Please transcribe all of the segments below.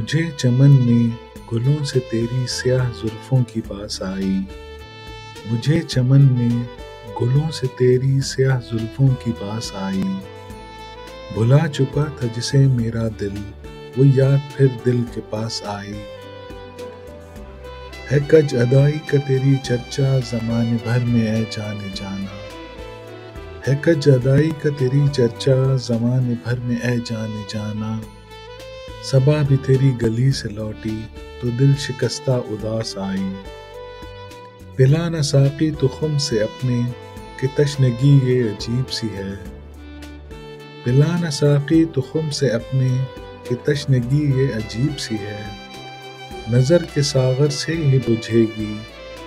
मुझे चमन में गुलों से तेरी स्याह जुल्फों की पास आई। मुझे चमन में गुलों से तेरी स्याह जुल्फों की पास आई। भुला चुका था जिसे मेरा दिल, वो याद फिर दिल के पास आई। है कज अदाई का तेरी चर्चा ज़माने भर में ऐ जाने जाना। है कज अदाई का तेरी चर्चा ज़माने भर में ऐ जाने जाना। सबा भी तेरी गली से लौटी तो दिल शिकस्ता उदास आई। पिला न साकी तो खुम से अपने कि तशनगी ये अजीब सी है। पिला न साकी तो खुम से अपने कि तशनगी ये अजीब सी है। नज़र के सागर से ही बुझेगी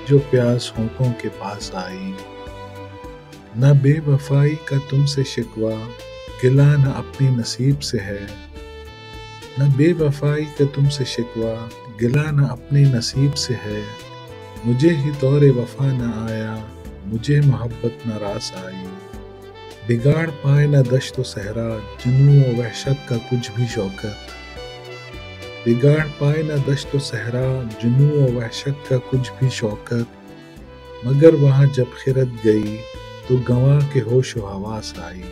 जो प्यास होठों के पास आई। न बेवफाई का तुमसे शिकवा गिला न अपने नसीब से है। न बेवफाई का तुमसे शिकवा गिला न अपने नसीब से है। मुझे ही तौरे वफा न आया, मुझे मोहब्बत न रास आई। बिगाड़ पाए न दश्त व सहरा जुनून व वहशत का कुछ भी शौकत। बिगाड़ पाए न दश्त व सहरा जुनून व वहशत का कुछ भी शौकत। मगर वहाँ जब खिरत गई तो गंवा के होश व हवास आई।